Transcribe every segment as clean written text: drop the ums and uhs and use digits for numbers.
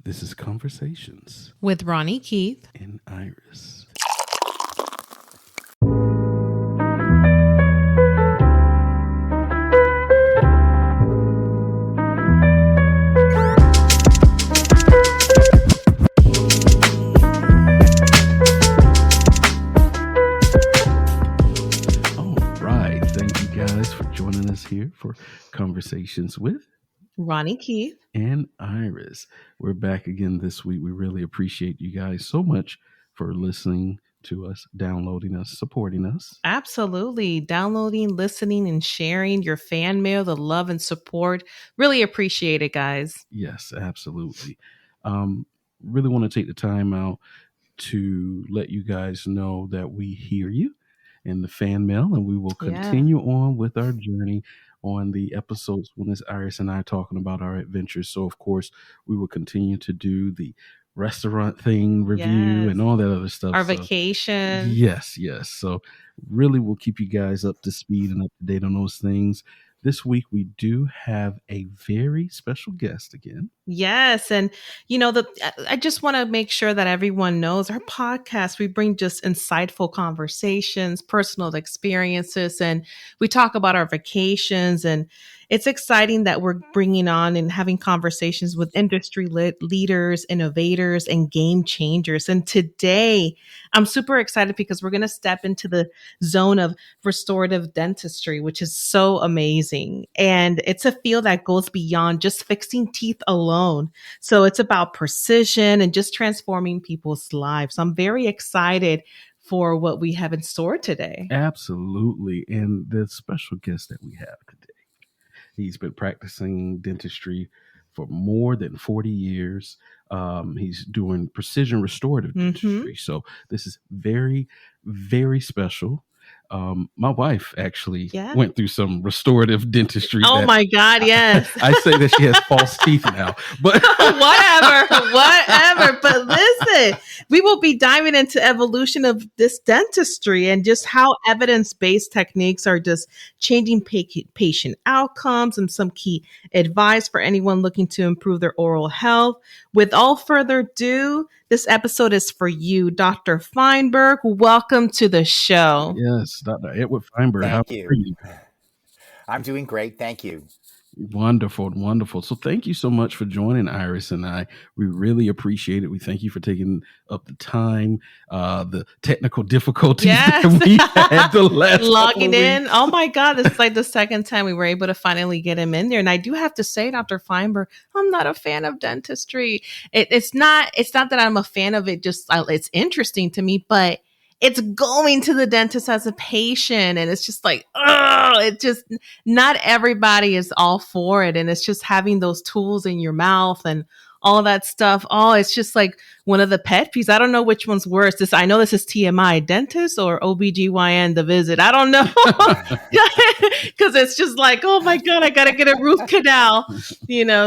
This is Conversations with Ronnie Keith and Iris. All right. Thank you guys for joining us here for Conversations with Ronnie Keith and Iris. We're back again this week. We really appreciate you guys so much for listening to us, downloading us, supporting us. Absolutely. Downloading, listening, and sharing your fan mail, the love and support. Really appreciate it, guys. Yes, absolutely. Really want to take the time out to let you guys know that we hear you in the fan mail, and we will continue on with our journey on the episodes when it's Iris and I talking about our adventures. So, of course, we will continue to do the restaurant thing review and all that other stuff. Our vacation. Yes. So, really, we'll keep you guys up to speed and up to date on those things. This week, we do have a very special guest again. Yes. And, I just want to make sure that everyone knows our podcast, we bring just insightful conversations, personal experiences, and we talk about our vacations. And it's exciting that we're bringing on and having conversations with industry leaders, innovators, and game changers. And today, I'm super excited because we're going to step into the zone of restorative dentistry, which is so amazing. And it's a field that goes beyond just fixing teeth alone. So it's about precision and just transforming people's lives. I'm very excited for what we have in store today. Absolutely. And the special guest that we have today, he's been practicing dentistry for more than 40 years. He's doing precision restorative dentistry. So this is very, very special. My wife actually went through some restorative dentistry. Oh my God, yes. I say that she has false teeth now, but whatever. But listen, we will be diving into evolution of this dentistry and just how evidence-based techniques are just changing patient outcomes and some key advice for anyone looking to improve their oral health. With all further ado, this episode is for you, Dr. Feinberg. Welcome to the show. Yes, Dr. Edward Feinberg. Thank you. I'm doing great. Thank you. Wonderful. So thank you so much for joining Iris and I. We really appreciate it. We thank you for taking up the time, the technical difficulties that we had the last logging in. Oh my God, it's like the second time we were able to finally get him in there. And I do have to say, Dr. Feinberg, I'm not a fan of dentistry. It's not that I'm a fan of it. Just it's interesting to me, but it's going to the dentist as a patient, and it's just like, it just, not everybody is all for it. And it's just having those tools in your mouth and all that stuff. Oh, it's just like one of the pet peeves. I don't know which one's worse. I know this is TMI, dentist or OBGYN, the visit. I don't know. Because it's just like, oh my God, I got to get a root canal,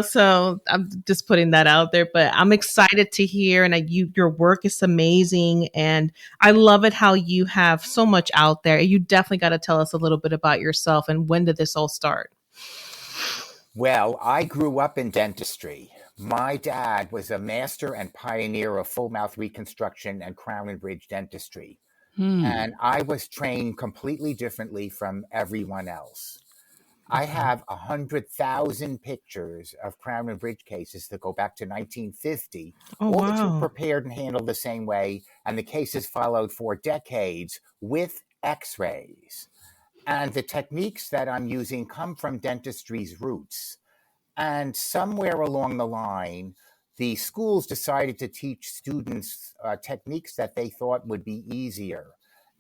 so I'm just putting that out there. But I'm excited to hear, and your work is amazing. And I love it how you have so much out there. You definitely got to tell us a little bit about yourself and when did this all start? Well, I grew up in dentistry. My dad was a master and pioneer of full mouth reconstruction and crown and bridge dentistry. And I was trained completely differently from everyone else. I have 100,000 pictures of crown and bridge cases that go back to 1950, which were prepared and handled the same way. And the cases followed for decades with x-rays. And the techniques that I'm using come from dentistry's roots. And somewhere along the line, the schools decided to teach students techniques that they thought would be easier.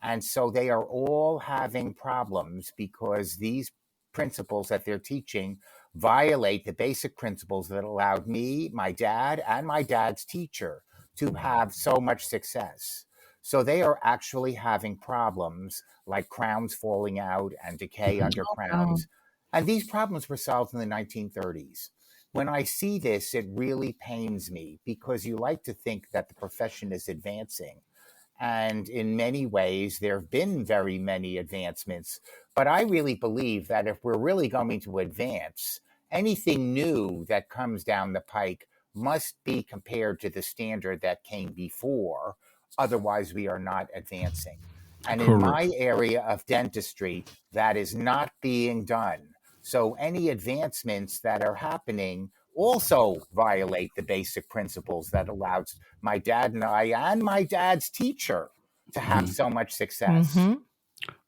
And so they are all having problems because these principles that they're teaching violate the basic principles that allowed me, my dad, and my dad's teacher to have so much success. So they are actually having problems like crowns falling out and decay under crowns. And these problems were solved in the 1930s. When I see this, it really pains me because you like to think that the profession is advancing. And in many ways, there have been very many advancements. But I really believe that if we're really going to advance, anything new that comes down the pike must be compared to the standard that came before. Otherwise, we are not advancing. And in Correct. my area of dentistry, that is not being done. So any advancements that are happening also violate the basic principles that allowed my dad and I and my dad's teacher to have so much success. Mm-hmm.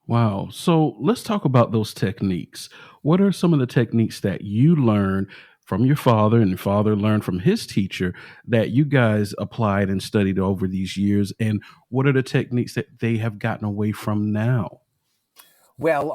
Wow. So let's talk about those techniques. What are some of the techniques that you learned from your father and your father learned from his teacher that you guys applied and studied over these years? And what are the techniques that they have gotten away from now? Well,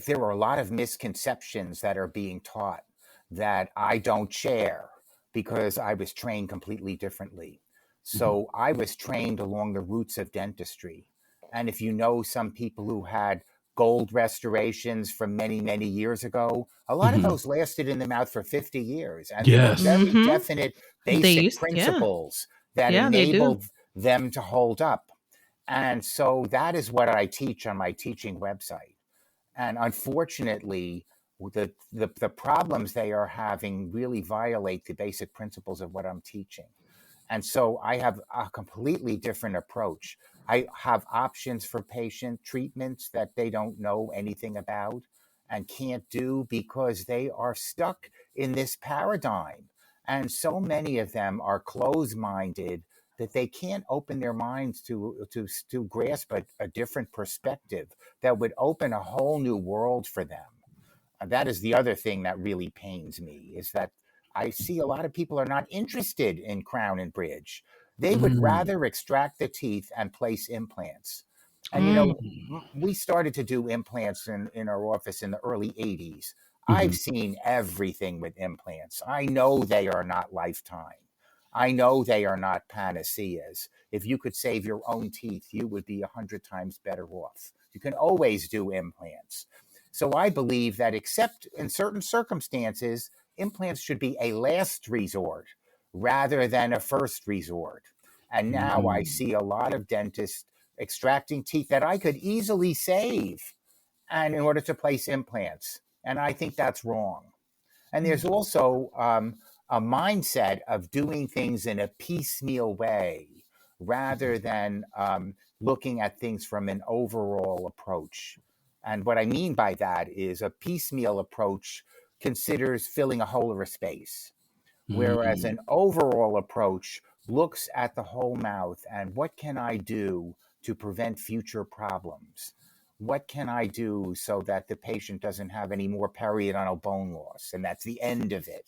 there are a lot of misconceptions that are being taught that I don't share because I was trained completely differently. So I was trained along the roots of dentistry. And if you know some people who had gold restorations from many, many years ago, a lot of those lasted in the mouth for 50 years. And there were Yes. very definite They basic used, principles that yeah, they do. enabled them to hold up. And so that is what I teach on my teaching website. And unfortunately, the problems they are having really violate the basic principles of what I'm teaching. And so I have a completely different approach. I have options for patient treatments that they don't know anything about and can't do because they are stuck in this paradigm. And so many of them are closed-minded that they can't open their minds to grasp a different perspective that would open a whole new world for them. And that is the other thing that really pains me, is that I see a lot of people are not interested in crown and bridge. They would rather extract the teeth and place implants. And we started to do implants in our office in the early 80s. I've seen everything with implants. I know they are not lifetime. I know they are not panaceas. If you could save your own teeth, you would be 100 times better off. You can always do implants. So I believe that, except in certain circumstances, implants should be a last resort rather than a first resort. And now I see a lot of dentists extracting teeth that I could easily save, and in order to place implants. And I think that's wrong. And there's also a mindset of doing things in a piecemeal way rather than looking at things from an overall approach. And what I mean by that is a piecemeal approach considers filling a hole or a space, whereas an overall approach looks at the whole mouth and what can I do to prevent future problems? What can I do so that the patient doesn't have any more periodontal bone loss and that's the end of it?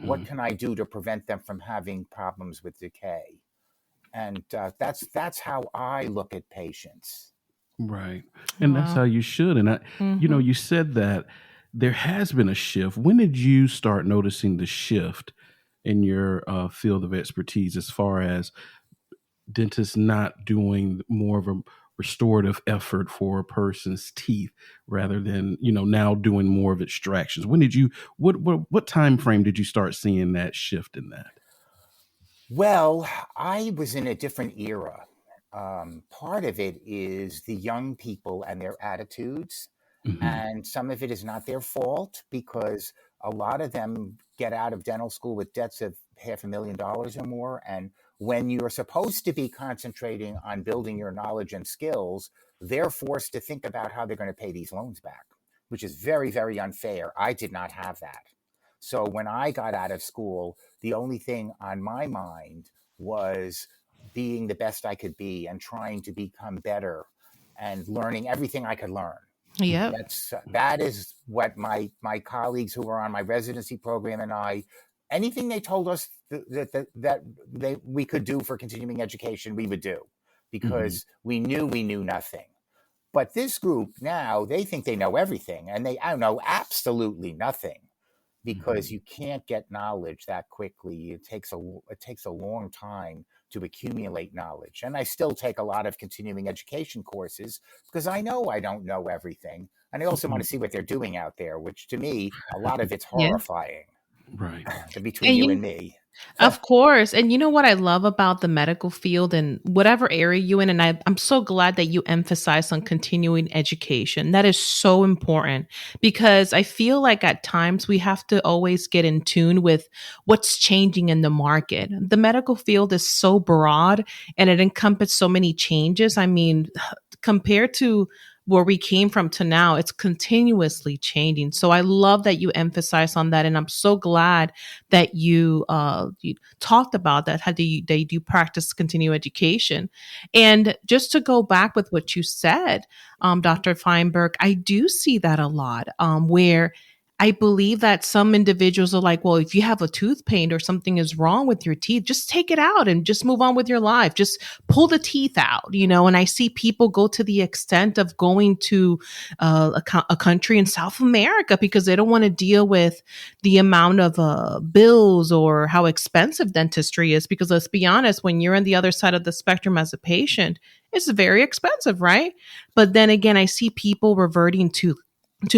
What can I do to prevent them from having problems with decay? And that's how I look at patients. Right. And that's how you should. And you said that there has been a shift. When did you start noticing the shift in your field of expertise as far as dentists not doing more of a restorative effort for a person's teeth rather than, now doing more of extractions? When did you, what time frame did you start seeing that shift in that? Well, I was in a different era. Part of it is the young people and their attitudes, and some of it is not their fault because a lot of them get out of dental school with debts of $500,000 or more. And when you're supposed to be concentrating on building your knowledge and skills, they're forced to think about how they're going to pay these loans back, which is very, very unfair. I did not have that. So when I got out of school, the only thing on my mind was being the best I could be and trying to become better and learning everything I could learn. Yep. That is what my colleagues who were on my residency program and I, anything they told us that we could do for continuing education, we would do because we knew nothing. But this group now, they think they know everything, and I know absolutely nothing. Because you can't get knowledge that quickly. It takes a long time to accumulate knowledge. And I still take a lot of continuing education courses because I know I don't know everything. And I also want to see what they're doing out there, which to me, a lot of it's horrifying. Right. Between you and me. Of course. And you know what I love about the medical field and whatever area you're in, and I'm so glad that you emphasize on continuing education. That is so important because I feel like at times we have to always get in tune with what's changing in the market. The medical field is so broad and it encompasses so many changes. I mean, compared to where we came from to now, it's continuously changing. So I love that you emphasize on that. And I'm so glad that you talked about that. How do you practice continuing education? And just to go back with what you said, Dr. Feinberg, I do see that a lot where I believe that some individuals are like, well, if you have a tooth pain or something is wrong with your teeth, just take it out and just move on with your life. Just pull the teeth out, and I see people go to the extent of going to a country in South America because they don't want to deal with the amount of bills or how expensive dentistry is. Because let's be honest, when you're on the other side of the spectrum as a patient, it's very expensive, right? But then again, I see people reverting to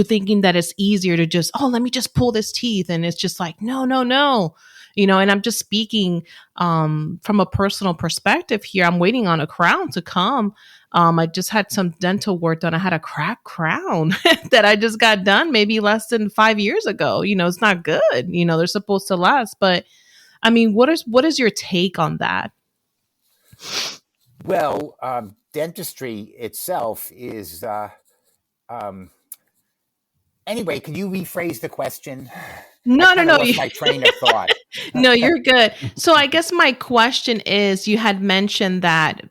thinking that it's easier to just, oh, let me just pull this teeth. And it's just like, no, no, no. And I'm just speaking from a personal perspective here. I'm waiting on a crown to come. I just had some dental work done. I had a cracked crown that I just got done maybe less than 5 years ago. It's not good. They're supposed to last. But I mean, what is your take on that? Well, dentistry itself is... Anyway, can you rephrase the question? No. Lost my train of thought. No, you're good. So I guess my question is, you had mentioned that,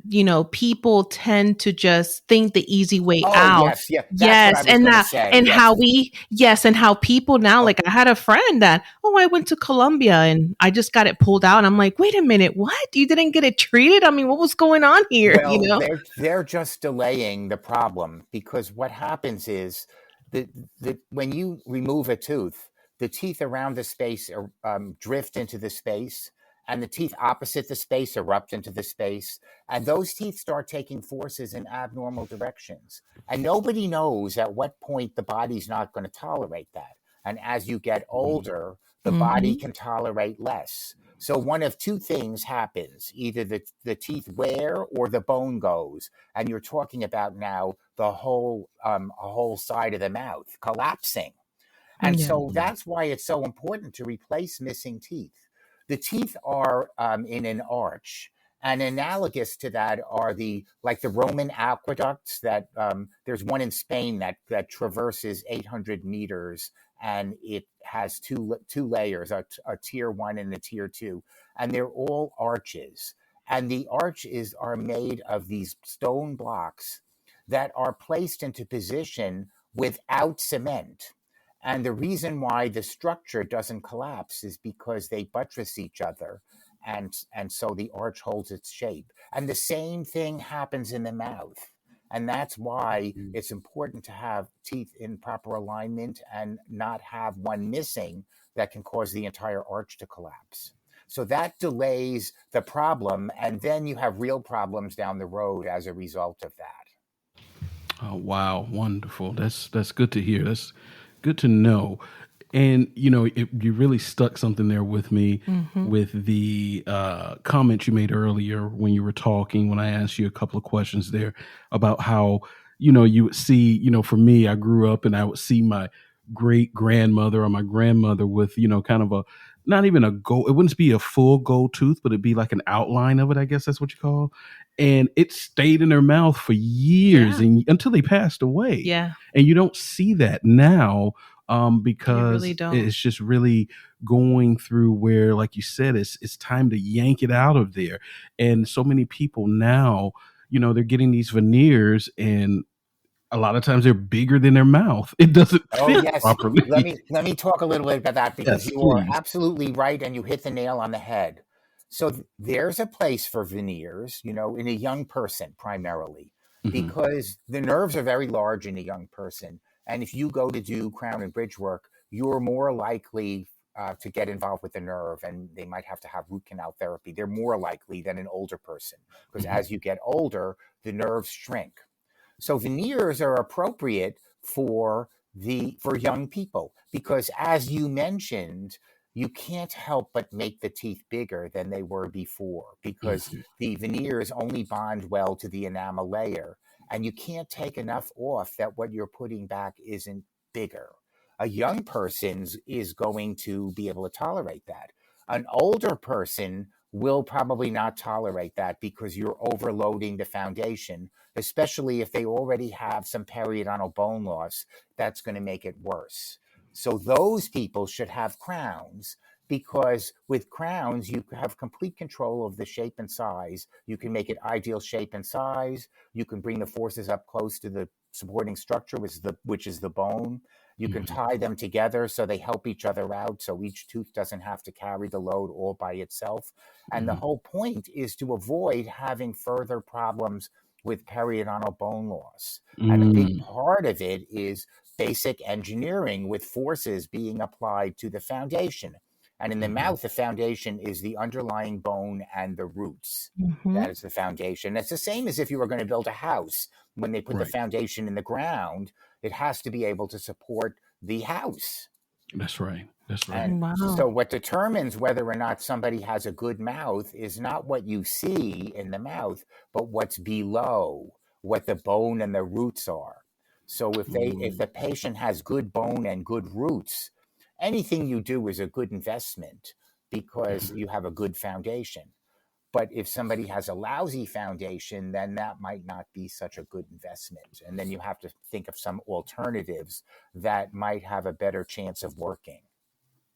people tend to just think the easy way out. Yes. And how people now, like I had a friend that, I went to Colombia and I just got it pulled out. And I'm like, wait a minute, what? You didn't get it treated? I mean, what was going on here? Well, they're just delaying the problem because what happens is when you remove a tooth, the teeth around the space drift into the space, and the teeth opposite the space erupt into the space, and those teeth start taking forces in abnormal directions. And nobody knows at what point the body's not going to tolerate that. And as you get older, the body can tolerate less. So one of two things happens. Either the teeth wear or the bone goes. And you're talking about now the whole side of the mouth collapsing. And so that's why it's so important to replace missing teeth. The teeth are in an arch. And analogous to that are the Roman aqueducts that there's one in Spain that traverses 800 meters, and it has two layers, a tier 1 and a tier 2, and they're all arches. And the arches are made of these stone blocks that are placed into position without cement. And the reason why the structure doesn't collapse is because they buttress each other. And so the arch holds its shape. And the same thing happens in the mouth. And that's why it's important to have teeth in proper alignment and not have one missing that can cause the entire arch to collapse. So that delays the problem. And then you have real problems down the road as a result of that. Oh, wow. Wonderful. That's good to hear. That's good to know. And, you really stuck something there with me with the comment you made earlier when you were talking, when I asked you a couple of questions there about how, you would see, for me, I grew up and I would see my great grandmother or my grandmother with, kind of not even a gold, it wouldn't be a full gold tooth, but it'd be like an outline of it. I guess that's what you call. And it stayed in their mouth for years and until they passed away. Yeah. And you don't see that now. Because really it's just really going through where, like you said, it's time to yank it out of there. And so many people now, they're getting these veneers, and a lot of times they're bigger than their mouth. It doesn't fit properly. Let me talk a little bit about that because you are absolutely right, and you hit the nail on the head. So there's a place for veneers, in a young person primarily, because the nerves are very large in a young person. And if you go to do crown and bridge work, you're more likely to get involved with the nerve, and they might have to have root canal therapy. They're more likely than an older person because as you get older, the nerves shrink. So veneers are appropriate for young people because, as you mentioned, you can't help but make the teeth bigger than they were before, because the veneers only bond well to the enamel layer, and you can't take enough off that what you're putting back isn't bigger. A young person is going to be able to tolerate that. An older person will probably not tolerate that, because you're overloading the foundation, especially if they already have some periodontal bone loss. That's going to make it worse. So those people should have crowns, because with crowns, you have complete control of the shape and size. You can make it ideal shape and size. You can bring the forces up close to the supporting structure, which is the bone. You can tie them together so they help each other out, so each tooth doesn't have to carry the load all by itself. And the whole point is to avoid having further problems with periodontal bone loss. And a big part of it is basic engineering, with forces being applied to the foundation. And in the mouth, the foundation is the underlying bone and the roots. That is the foundation. It's the same as if you were going to build a house. When they put the foundation in the ground, it has to be able to support the house. That's right. That's right. And so what determines whether or not somebody has a good mouth is not what you see in the mouth, but what's below, what the bone and the roots are. So if the patient has good bone and good roots, anything you do is a good investment, because you have a good foundation. But if somebody has a lousy foundation, then that might not be such a good investment. And then you have to think of some alternatives that might have a better chance of working.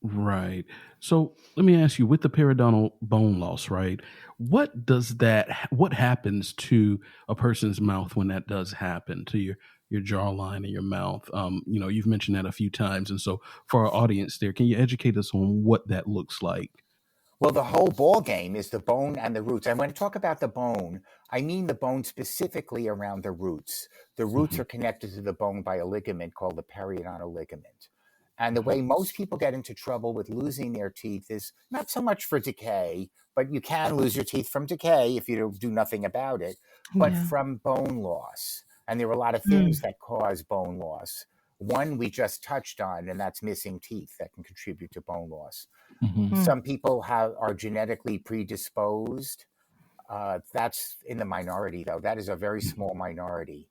Right. So let me ask you, with the periodontal bone loss, right? What happens to a person's mouth when that does happen to your jawline and your mouth? You've mentioned that a few times. And so for our audience there, can you educate us on what that looks like? Well, the whole ball game is the bone and the roots. And when I talk about the bone, I mean the bone specifically around the roots. The roots are connected to the bone by a ligament called the periodontal ligament. And the way most people get into trouble with losing their teeth is not so much for decay, but you can lose your teeth from decay if you do nothing about it, but from bone loss. And there are a lot of things that cause bone loss. One we just touched on, and that's missing teeth that can contribute to bone loss. Some people are genetically predisposed. That's in the minority, though. That is a very small minority.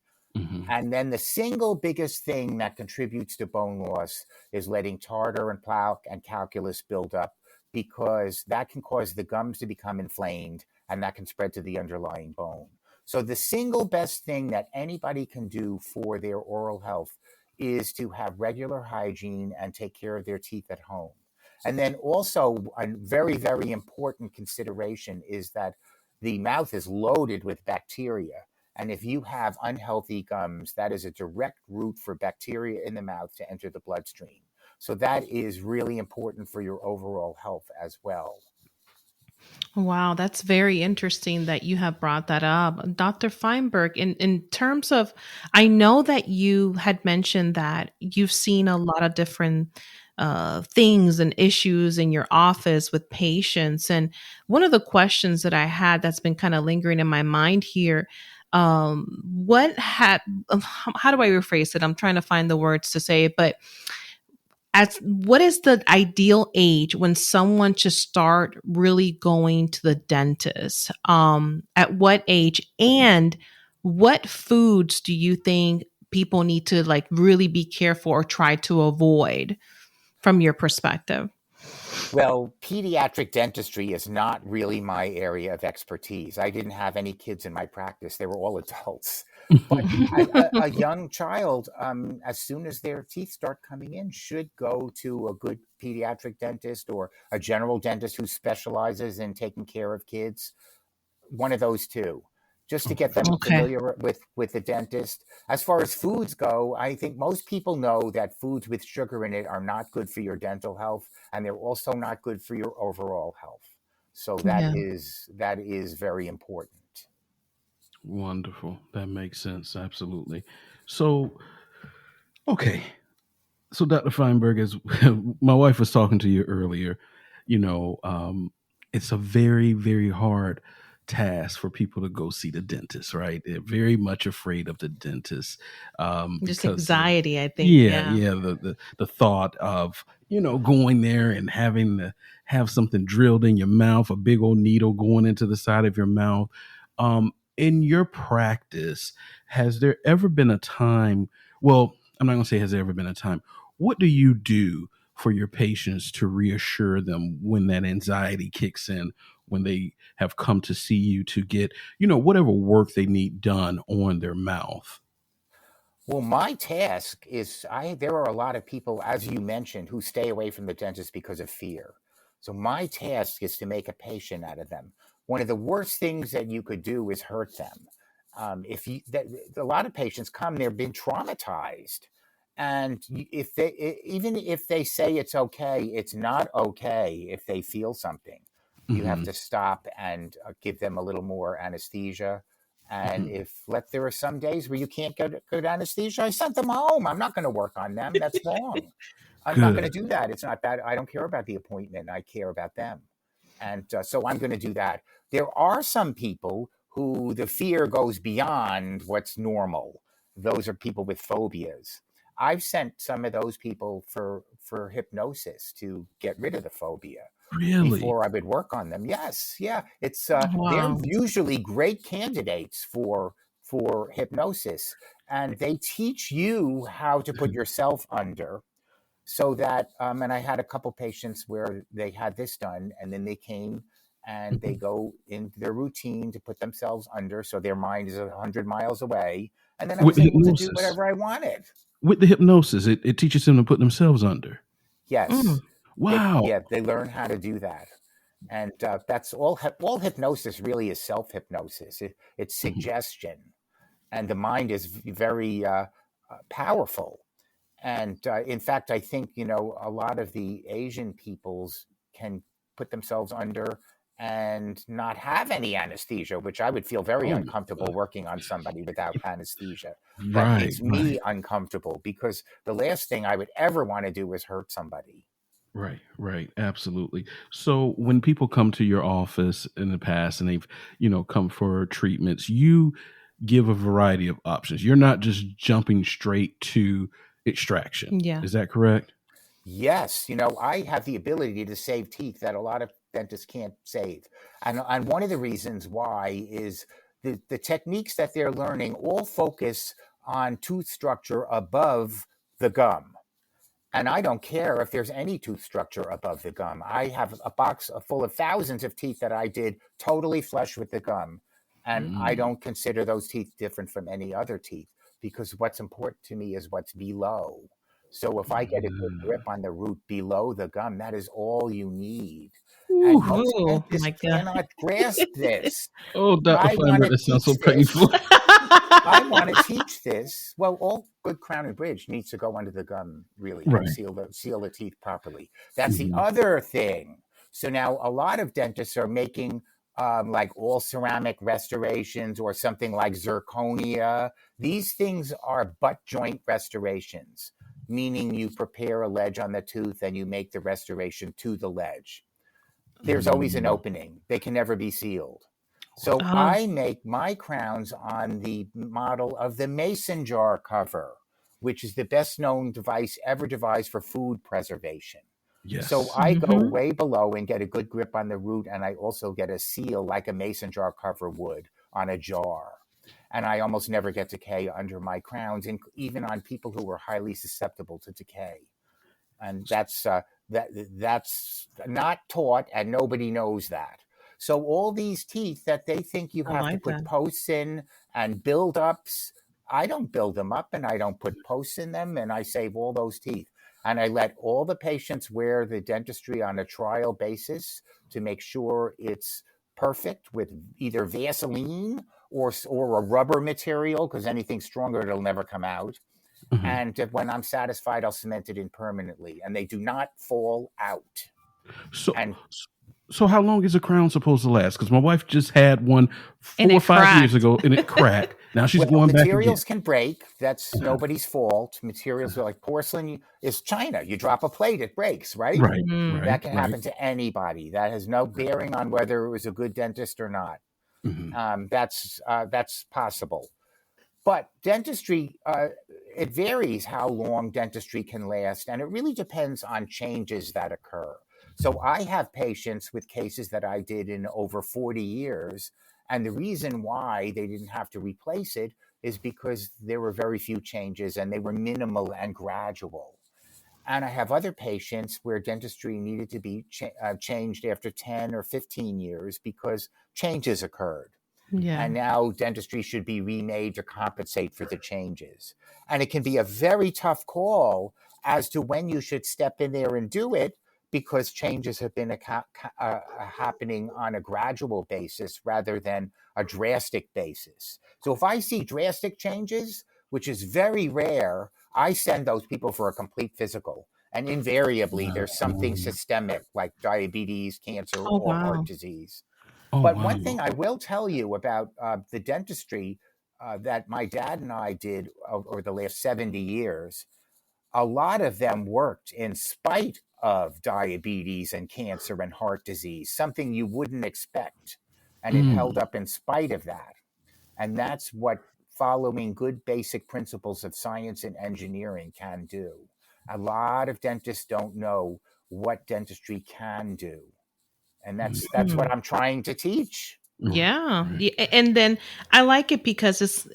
And then the single biggest thing that contributes to bone loss is letting tartar and plaque and calculus build up, because that can cause the gums to become inflamed, and that can spread to the underlying bone. So the single best thing that anybody can do for their oral health is to have regular hygiene and take care of their teeth at home. And then also a very, very important consideration is that the mouth is loaded with bacteria. And if you have unhealthy gums, that is a direct route for bacteria in the mouth to enter the bloodstream. So that is really important for your overall health as well. Wow, that's very interesting that you have brought that up. Dr. Feinberg, in terms of, I know that you had mentioned that you've seen a lot of different things and issues in your office with patients. And one of the questions that I had that's been kind of lingering in my mind here, how do I rephrase it? I'm trying to find the words to say it, but what is the ideal age when someone should start really going to the dentist? At what age, and what foods do you think people need to really be careful or try to avoid from your perspective? Well, pediatric dentistry is not really my area of expertise. I didn't have any kids in my practice. They were all adults. But a young child, as soon as their teeth start coming in, should go to a good pediatric dentist or a general dentist who specializes in taking care of kids. One of those two, just to get them familiar with the dentist. As far as foods go, I think most people know that foods with sugar in it are not good for your dental health, and they're also not good for your overall health. So that is very important. Wonderful. That makes sense. Absolutely. So, okay. So, Dr. Feinberg, as my wife was talking to you earlier, it's a very, very hard task for people to go see the dentist, right? They're very much afraid of the dentist. Just Because anxiety, I think. yeah, the thought of, going there and having to have something drilled in your mouth, a big old needle going into the side of your mouth. In your practice, has there ever been a time? Well, I'm not going to say has there ever been a time. What do you do for your patients to reassure them when that anxiety kicks in, when they have come to see you to get, whatever work they need done on their mouth? Well, my task is there are a lot of people, as you mentioned, who stay away from the dentist because of fear. So my task is to make a patient out of them. One of the worst things that you could do is hurt them. A lot of patients come, they've been traumatized. And even if they say it's okay, it's not okay if they feel something. You have to stop and give them a little more anesthesia. And there are some days where you can't get good anesthesia, I sent them home. I'm not going to work on them. That's wrong. I'm not going to do that. It's not bad. I don't care about the appointment. I care about them. And so I'm going to do that. There are some people who the fear goes beyond what's normal. Those are people with phobias. I've sent some of those people for hypnosis to get rid of the phobia. Really? Before I would work on them. Yes. Yeah. It's Wow. they're usually great candidates for hypnosis, and they teach you how to put yourself under, so that and I had a couple patients where they had this done, and then they came and they go into their routine to put themselves under, so their mind is 100 miles away, and then I was able to do whatever I wanted. With the hypnosis, it teaches them to put themselves under. Yes. Wow. They learn how to do that. And that's all hypnosis really is self-hypnosis. It's suggestion. And the mind is very powerful. And in fact, I think, a lot of the Asian peoples can put themselves under and not have any anesthesia, which I would feel very uncomfortable working on somebody without anesthesia. That makes me uncomfortable, because the last thing I would ever want to do is hurt somebody. Right. Absolutely. So when people come to your office in the past and they've, come for treatments, you give a variety of options. You're not just jumping straight to extraction. Yeah. Is that correct? Yes. I have the ability to save teeth that a lot of dentists can't save. And one of the reasons why is the techniques that they're learning all focus on tooth structure above the gum. And I don't care if there's any tooth structure above the gum. I have a box full of thousands of teeth that I did totally flush with the gum. And I don't consider those teeth different from any other teeth, because what's important to me is what's below. So if I get a good grip on the root below the gum, that is all you need. And most dentists cannot grasp this. Oh, Dr. Feinberg, that sounds so painful. I want to teach this. Well, all good crown and bridge needs to go under the gum, really, and seal the teeth properly. That's the other thing. So now a lot of dentists are making like all ceramic restorations or something like zirconia. These things are butt joint restorations, meaning you prepare a ledge on the tooth and you make the restoration to the ledge. There's always an opening. They can never be sealed. So I make my crowns on the model of the mason jar cover, which is the best known device ever devised for food preservation. Yes. So I go way below and get a good grip on the root, and I also get a seal like a mason jar cover would on a jar. And I almost never get decay under my crowns, even on people who are highly susceptible to decay. And that's not taught, and nobody knows that. So all these teeth that they think you have to put posts in and build ups, I don't build them up, and I don't put posts in them, and I save all those teeth. And I let all the patients wear the dentistry on a trial basis to make sure it's perfect with either Vaseline or a rubber material, because anything stronger, it'll never come out. And when I'm satisfied, I'll cement it in permanently, and they do not fall out. So how long is a crown supposed to last? Because my wife just had one 4 or 5 years ago, and it cracked. Now she's going back again. Materials can break. That's nobody's fault. Materials are like porcelain is China. You drop a plate, it breaks, right? That can happen to anybody. That has no bearing on whether it was a good dentist or not. That's possible. But dentistry, it varies how long dentistry can last, and it really depends on changes that occur. So I have patients with cases that I did in over 40 years, and the reason why they didn't have to replace it is because there were very few changes and they were minimal and gradual. And I have other patients where dentistry needed to be changed after 10 or 15 years because changes occurred. Yeah. And now dentistry should be remade to compensate for the changes. And it can be a very tough call as to when you should step in there and do it because changes have been happening on a gradual basis rather than a drastic basis. So if I see drastic changes, which is very rare, I send those people for a complete physical. And invariably, there's something systemic like diabetes, cancer, Oh, or heart wow. disease. Oh, But wow. one thing I will tell you about the dentistry that my dad and I did over the last 70 years, a lot of them worked in spite of diabetes and cancer and heart disease, something you wouldn't expect. And it held up in spite of that. And that's what following good basic principles of science and engineering can do. A lot of dentists don't know what dentistry can do. And that's what I'm trying to teach. Yeah. And then I like it because it's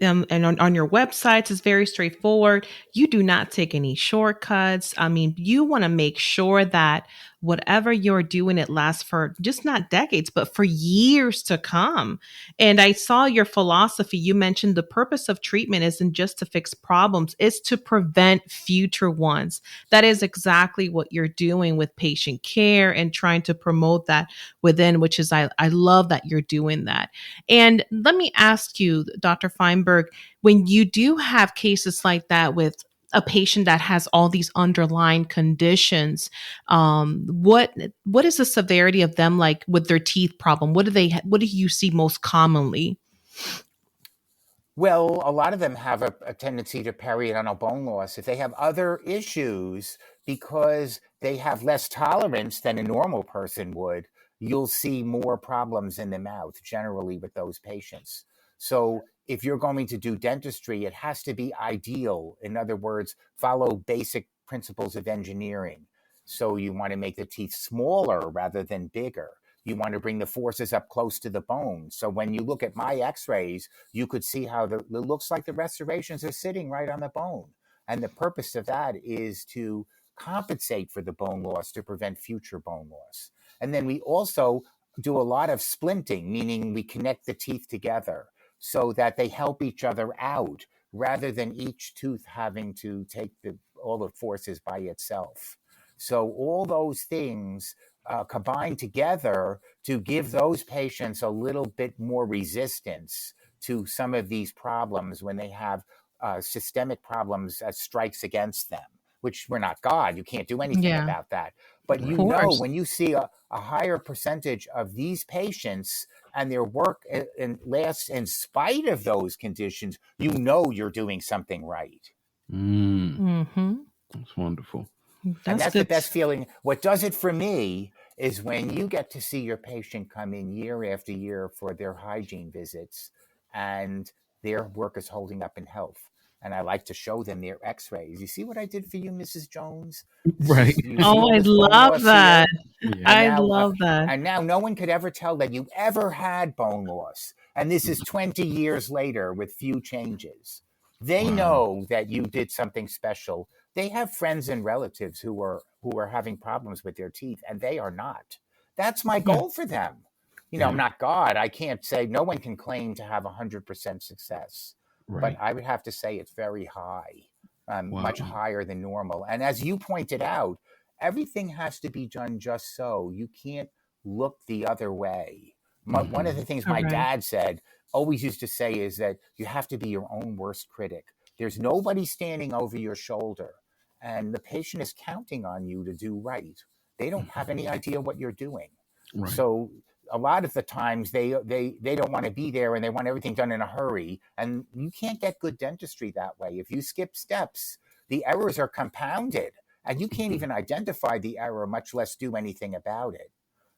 and on your websites it's very straightforward. You do not take any shortcuts. I mean, you want to make sure that whatever you're doing, it lasts for just not decades, but for years to come. And I saw your philosophy. You mentioned the purpose of treatment isn't just to fix problems, it's to prevent future ones. That is exactly what you're doing with patient care and trying to promote that within, which is, I love that you're doing that. And let me ask you, Dr. Feinberg, when you do have cases like that with a patient that has all these underlying conditions, what is the severity of them like with their teeth problem? What do you see most commonly? Well, a lot of them have a tendency to periodontal bone loss. If they have other issues because they have less tolerance than a normal person would, you'll see more problems in the mouth generally with those patients. So if you're going to do dentistry, it has to be ideal. In other words, follow basic principles of engineering. So you want to make the teeth smaller rather than bigger. You want to bring the forces up close to the bone. So when you look at my x-rays, you could see how it looks like the restorations are sitting right on the bone. And the purpose of that is to compensate for the bone loss to prevent future bone loss. And then we also do a lot of splinting, meaning we connect the teeth together so that they help each other out rather than each tooth having to take all the forces by itself. So all those things combine together to give those patients a little bit more resistance to some of these problems when they have systemic problems that strikes against them, which we're not God. You can't do anything Yeah, about that. But of you know, course. when you see a higher percentage of these patients and their work lasts in spite of those conditions, you know you're doing something right. Mm-hmm. That's wonderful. And That's that's the good. best feeling. What does it for me is when you get to see your patient come in year after year for their hygiene visits and their work is holding up in health. And I like to show them their x-rays. You see what I did for you, Mrs. Jones? This Right. is, you see Oh, all I this bone love loss that. here? Yeah. And I now, love that. no one could ever tell that you ever had bone loss. And this is 20 years later with few changes. They Wow. know that you did something special. They have friends and relatives who are having problems with their teeth, and they are not. That's my Hmm. goal for them. You know, I'm Yeah. not God. I can't say no one can claim to have 100% success, but Right. I would have to say it's very high, Wow. much higher than normal. And as you pointed out, everything has to be done just so. You can't look the other way. One of the things my Correct. dad said, always used to say, is that you have to be your own worst critic. There's nobody standing over your shoulder, and the patient is counting on you to do right. They don't have any idea what you're doing. Right. So a lot of the times they don't want to be there and they want everything done in a hurry. And you can't get good dentistry that way. If you skip steps, the errors are compounded and you can't even identify the error, much less do anything about it.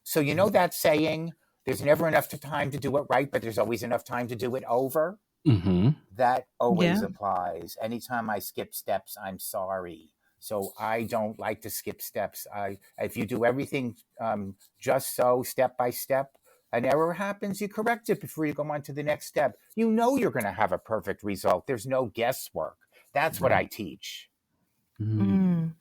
So you know that saying, there's never enough time to do it right, but there's always enough time to do it over. Mm-hmm. That always Yeah. applies. Anytime I skip steps, I'm sorry. So I don't like to skip steps. If you do everything just so, step by step, an error happens, you correct it before you go on to the next step. You know you're going to have a perfect result. There's no guesswork. That's what I teach. Mm.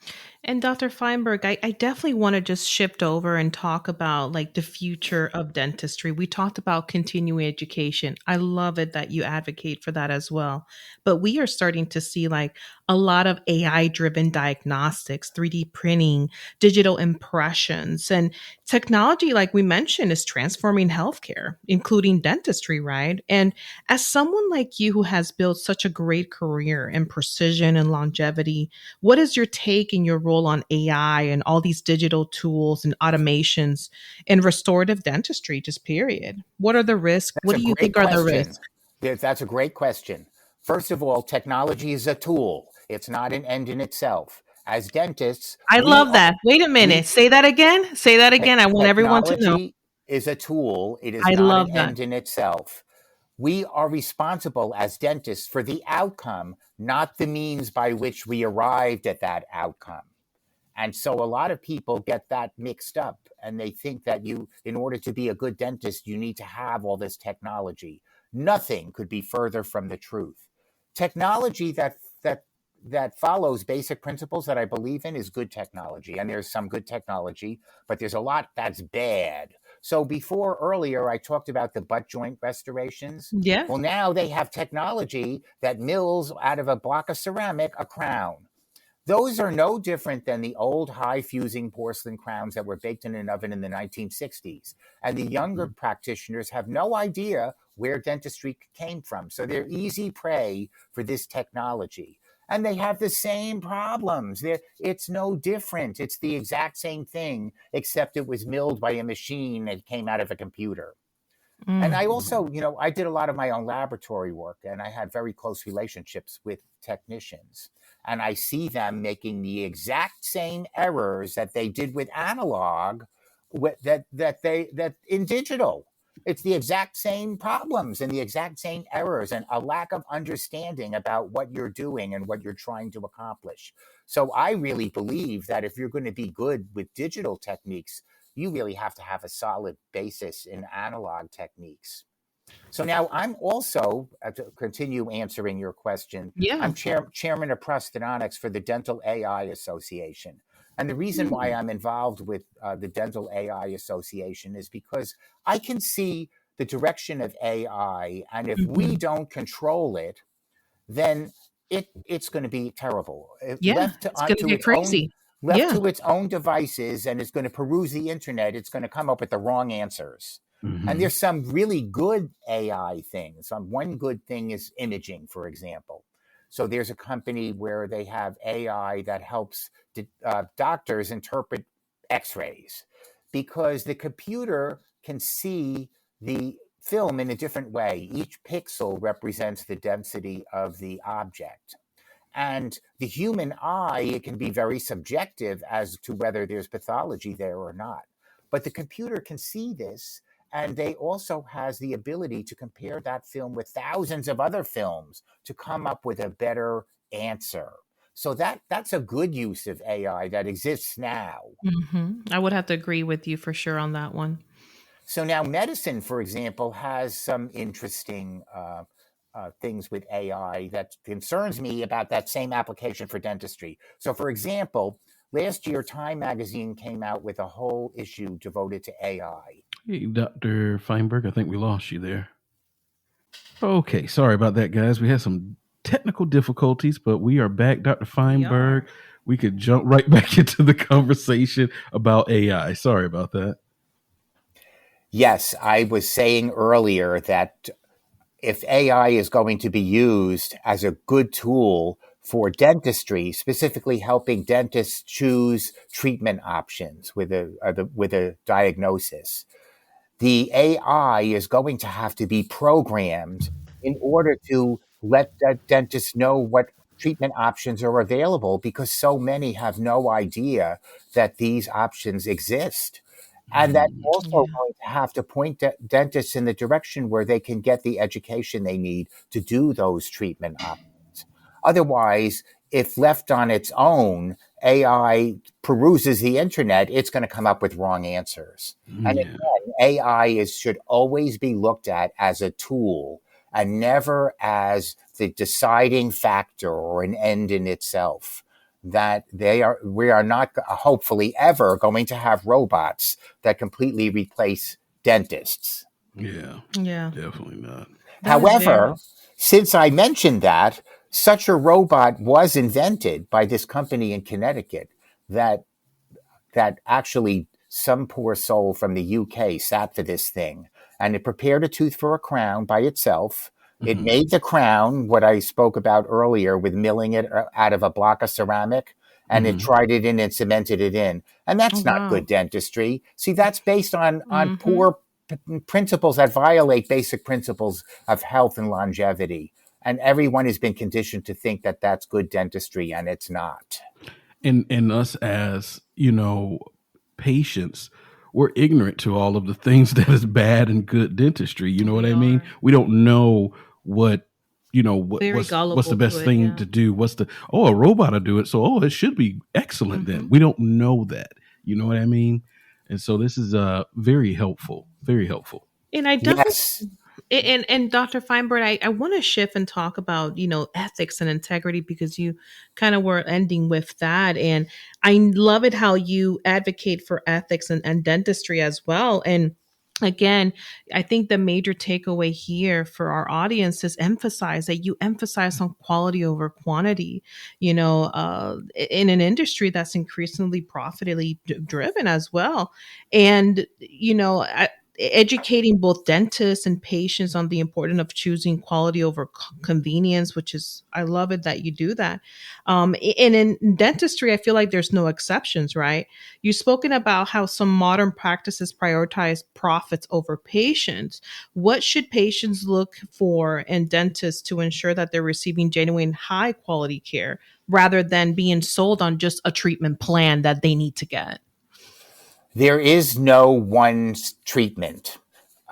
And Dr. Feinberg, I definitely want to just shift over and talk about like the future of dentistry. We talked about continuing education. I love it that you advocate for that as well. But we are starting to see like a lot of AI driven diagnostics, 3D printing, digital impressions, and technology, like we mentioned, is transforming healthcare, including dentistry, right? And as someone like you who has built such a great career in precision and longevity, what is your take and your role on AI and all these digital tools and automations in restorative dentistry, just period? What are the risks? That's What a do you great think are the question. risks? That's a great question. First of all, technology is a tool. It's not an end in itself. As dentists, I love that. Wait a minute. we Say that again. Say that again. I want everyone to know. technology is a tool. It is I not an love that. end in itself. We are responsible as dentists for the outcome, not the means by which we arrived at that outcome. And so a lot of people get that mixed up, and they think that in order to be a good dentist, you need to have all this technology. Nothing could be further from the truth. Technology that follows basic principles that I believe in is good technology. And there's some good technology, but there's a lot that's bad. So earlier, I talked about the butt joint restorations. Yeah. Well, now they have technology that mills out of a block of ceramic a crown. Those are no different than the old high fusing porcelain crowns that were baked in an oven in the 1960s. And the younger practitioners have no idea where dentistry came from. So they're easy prey for this technology. And they have the same problems. It's no different. It's the exact same thing, except it was milled by a machine that came out of a computer. And I also, I did a lot of my own laboratory work, and I had very close relationships with technicians. And I see them making the exact same errors that they did with analog, that in digital. It's the exact same problems and the exact same errors, and a lack of understanding about what you're doing and what you're trying to accomplish. So I really believe that if you're going to be good with digital techniques, you really have to have a solid basis in analog techniques. So now I'm also, to continue answering your question, Yeah. I'm chairman of prosthodontics for the Dental AI Association. And the reason why I'm involved with the Dental AI Association is because I can see the direction of AI, and if we don't control it, then it's going to be terrible. Yeah. It's going to get crazy. Left to its own devices, and it's going to peruse the internet, it's going to come up with the wrong answers. Mm-hmm. And there's some really good AI things. One good thing is imaging, for example. So there's a company where they have AI that helps doctors interpret X-rays, because the computer can see the film in a different way. Each pixel represents the density of the object. And the human eye, it can be very subjective as to whether there's pathology there or not. But the computer can see this, and they also has the ability to compare that film with thousands of other films to come up with a better answer. So that's a good use of AI that exists now. I would have to agree with you for sure on that one. So now medicine, for example, has some interesting things with AI that concerns me about that same application for dentistry. So, for example, last year, Time magazine came out with a whole issue devoted to AI. Hey, Dr. Feinberg, I think we lost you there. Okay, sorry about that, guys. We had some technical difficulties, but we are back. Dr. Feinberg, we could jump right back into the conversation about AI. Sorry about that. Yes, I was saying earlier that if AI is going to be used as a good tool for dentistry, specifically helping dentists choose treatment options with a diagnosis, the AI is going to have to be programmed in order to let that dentist know what treatment options are available, because so many have no idea that these options exist. And that's also going to have to point dentists in the direction where they can get the education they need to do those treatment options. Otherwise, if left on its own, AI peruses the internet, it's going to come up with wrong answers. And again, AI should always be looked at as a tool and never as the deciding factor or an end in itself. That we are not hopefully ever going to have robots that completely replace dentists. Yeah, definitely not. However, since I mentioned that, such a robot was invented by this company in Connecticut that actually some poor soul from the UK sat for this thing, and it prepared a tooth for a crown by itself. It made the crown, what I spoke about earlier, with milling it out of a block of ceramic, and it tried it in and cemented it in. And that's not good dentistry. See, that's based on poor principles that violate basic principles of health and longevity. And everyone has been conditioned to think that that's good dentistry, and it's not. And us as, patients, we're ignorant to all of the things that is bad and good dentistry. You know what I mean? We don't know what's the best thing to do. A robot will do it. So, it should be excellent then. We don't know that. You know what I mean? And so this is very helpful. Very helpful. And I definitely, and Dr. Feinberg, I want to shift and talk about, ethics and integrity, because you kind of were ending with that. And I love it how you advocate for ethics and dentistry as well. And again, I think the major takeaway here for our audience is you emphasize on quality over quantity, in an industry that's increasingly profitably driven as well. And, educating both dentists and patients on the importance of choosing quality over convenience, which is, I love it that you do that. And in dentistry, I feel like there's no exceptions, right? You've spoken about how some modern practices prioritize profits over patients. What should patients look for in dentists to ensure that they're receiving genuine high quality care rather than being sold on just a treatment plan that they need to get? There is no one treatment.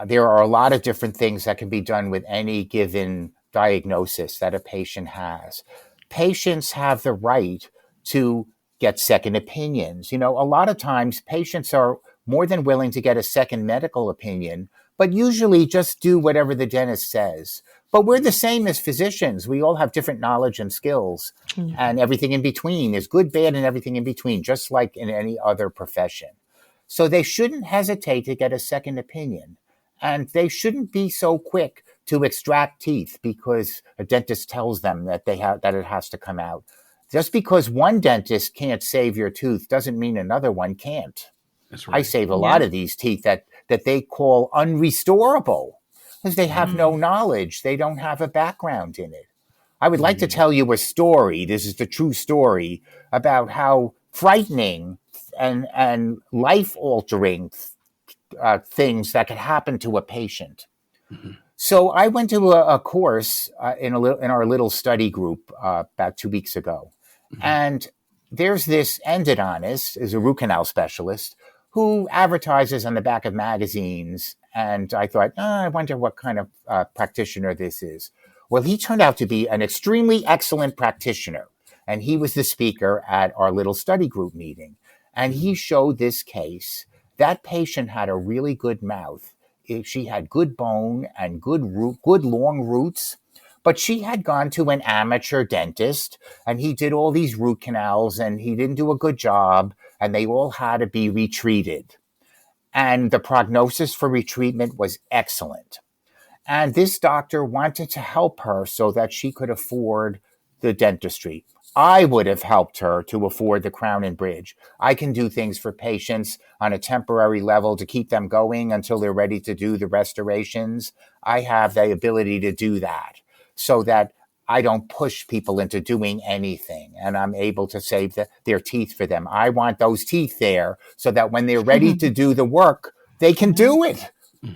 There are a lot of different things that can be done with any given diagnosis that a patient has. Patients have the right to get second opinions. A lot of times patients are more than willing to get a second medical opinion, but usually just do whatever the dentist says. But we're the same as physicians. We all have different knowledge and skills, and everything in between is good, bad, and everything in between, just like in any other profession. So they shouldn't hesitate to get a second opinion. And they shouldn't be so quick to extract teeth because a dentist tells them that it has to come out. Just because one dentist can't save your tooth doesn't mean another one can't. That's right. I save a lot of these teeth that they call unrestorable because they have no knowledge. They don't have a background in it. I would like to tell you a story. This is the true story about how frightening and life-altering things that could happen to a patient. So I went to a course in our little study group about 2 weeks ago. And there's this endodontist, is a root canal specialist, who advertises on the back of magazines. And I thought, I wonder what kind of practitioner this is. Well, he turned out to be an extremely excellent practitioner. And he was the speaker at our little study group meeting. And he showed this case. That patient had a really good mouth. She had good bone and good long roots. But she had gone to an amateur dentist, and he did all these root canals, and he didn't do a good job, and they all had to be retreated. And the prognosis for retreatment was excellent. And this doctor wanted to help her so that she could afford the dentistry. I would have helped her to afford the crown and bridge. I can do things for patients on a temporary level to keep them going until they're ready to do the restorations. I have the ability to do that so that I don't push people into doing anything, and I'm able to save their teeth for them. I want those teeth there so that when they're ready to do the work, they can do it.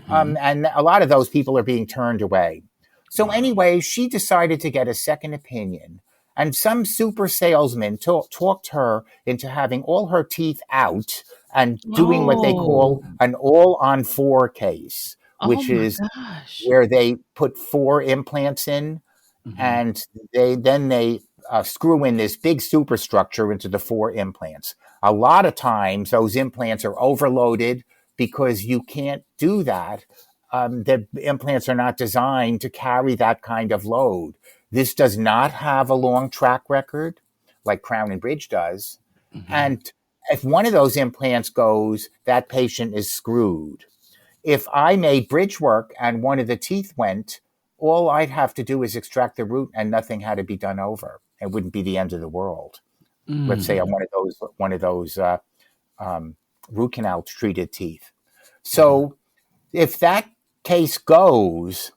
And a lot of those people are being turned away. So anyway, she decided to get a second opinion. And some super salesman talked her into having all her teeth out and doing what they call an all-on-4 case, Oh which my is gosh. where they put 4 implants in, and they screw in this big superstructure into the 4 implants. A lot of times those implants are overloaded because you can't do that. The implants are not designed to carry that kind of load. This does not have a long track record like Crown and Bridge does. And if one of those implants goes, that patient is screwed. If I made bridgework and one of the teeth went, all I'd have to do is extract the root and nothing had to be done over. It wouldn't be the end of the world. Let's say I'm one of those root canal treated teeth. So if that case goes,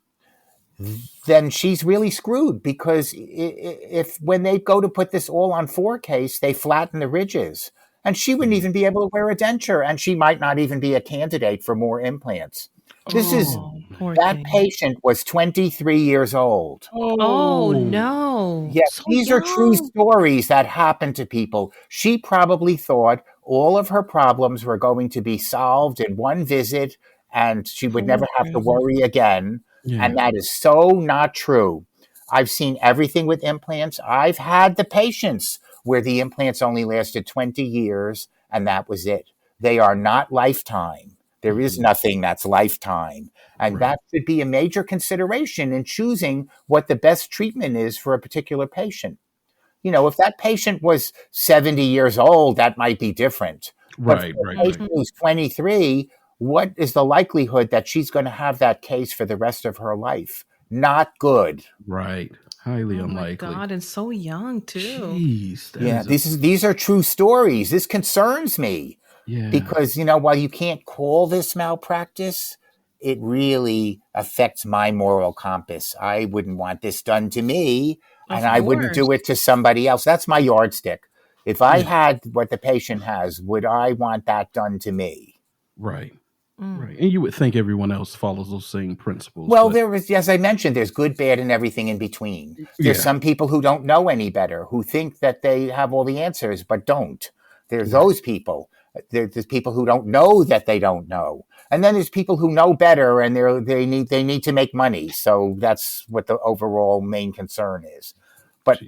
then she's really screwed, because if when they go to put this all-on-4 case, they flatten the ridges, and she wouldn't even be able to wear a denture, and she might not even be a candidate for more implants. That patient was 23 years old. Oh no. Yeah, So these are true young. stories that happen to people. She probably thought all of her problems were going to be solved in one visit and she would never have to worry again. Yeah. And that is so not true. I've seen everything with implants. I've had the patients where the implants only lasted 20 years and that was it. They are not lifetime. There is nothing that's lifetime. And that should be a major consideration in choosing what the best treatment is for a particular patient. You know, if that patient was 70 years old, that might be different. But for a patient who's 23, what is the likelihood that she's going to have that case for the rest of her life? Not good. Right. Highly unlikely. Oh my God, and so young too. Jeez. Yeah, these are true stories. This concerns me. Yeah. Because, you know, while you can't call this malpractice, it really affects my moral compass. I wouldn't want this done to me, and I wouldn't do it to somebody else. That's my yardstick. If I had what the patient has, would I want that done to me? Right. Right. And you would think everyone else follows those same principles. Well, there is, as I mentioned, there's good, bad, and everything in between. There's some people who don't know any better, who think that they have all the answers, but don't. There's those people. There's people who don't know that they don't know. And then there's people who know better and they need to make money. So that's what the overall main concern is. But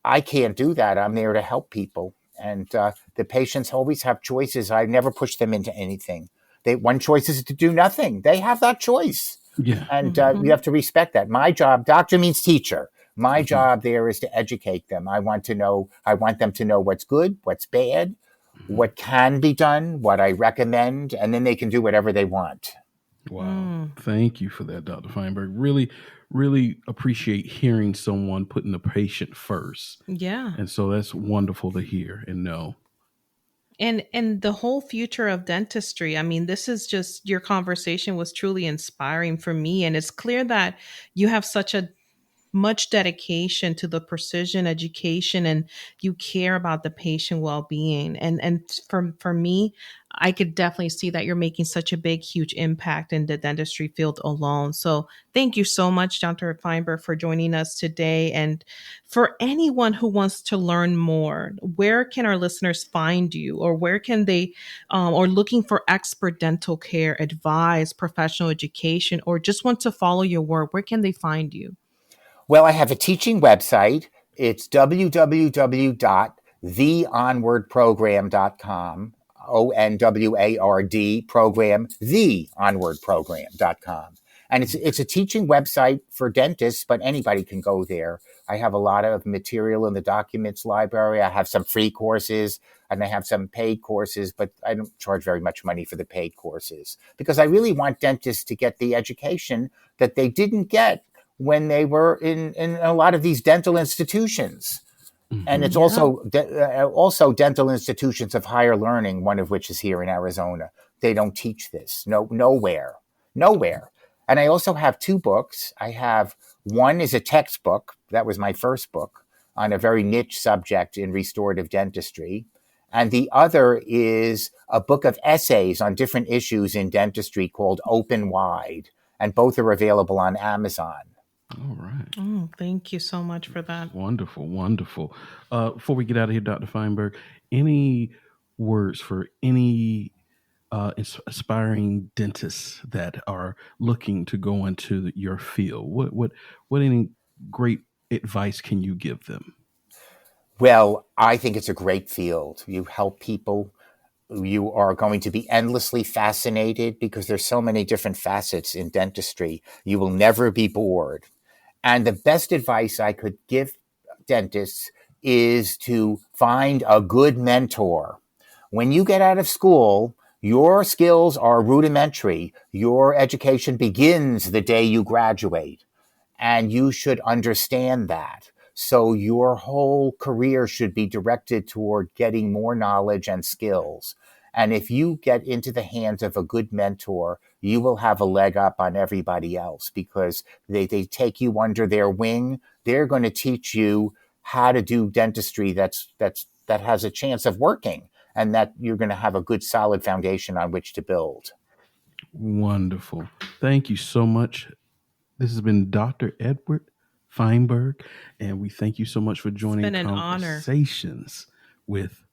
I can't do that. I'm there to help people. And the patients always have choices. I never push them into anything. One choice is to do nothing. They have that choice. Yeah. And you have to respect that. My job, doctor means teacher. My job there is to educate them. I want them to know what's good, what's bad, what can be done, what I recommend, and then they can do whatever they want. Wow. Thank you for that, Dr. Feinberg. Really, really appreciate hearing someone putting the patient first. Yeah. And so that's wonderful to hear and know. And the whole future of dentistry, I mean, this is just, your conversation was truly inspiring for me. And it's clear that you have such a much dedication to the precision education and you care about the patient well-being. And for me, I could definitely see that you're making such a big, huge impact in the dentistry field alone. So thank you so much, Dr. Feinberg, for joining us today. And for anyone who wants to learn more, where can our listeners find you, or where can they, or looking for expert dental care, advice, professional education, or just want to follow your work, where can they find you? Well, I have a teaching website. It's www.theonwardprogram.com, ONWARD program, theonwardprogram.com. And it's a teaching website for dentists, but anybody can go there. I have a lot of material in the documents library. I have some free courses and I have some paid courses, but I don't charge very much money for the paid courses because I really want dentists to get the education that they didn't get when they were in a lot of these dental institutions. And it's also dental institutions of higher learning, one of which is here in Arizona. They don't teach this. Nowhere. And I also have 2 books. I have one is a textbook. That was my first book on a very niche subject in restorative dentistry. And the other is a book of essays on different issues in dentistry called Open Wide. And both are available on Amazon. All right. Oh, thank you so much for that. Wonderful, wonderful. Before we get out of here, Dr. Feinberg, any words for any aspiring dentists that are looking to go into your field? What any great advice can you give them? Well, I think it's a great field. You help people. You are going to be endlessly fascinated because there's so many different facets in dentistry. You will never be bored. And the best advice I could give dentists is to find a good mentor. When you get out of school, your skills are rudimentary. Your education begins the day you graduate, and you should understand that. So your whole career should be directed toward getting more knowledge and skills. And if you get into the hands of a good mentor, you will have a leg up on everybody else because they take you under their wing. They're going to teach you how to do dentistry that has a chance of working, and that you're going to have a good solid foundation on which to build. Wonderful. Thank you so much. This has been Dr. Edward Feinberg, and we thank you so much for joining been an Conversations with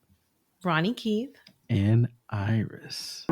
Ronnie Keith and Iris.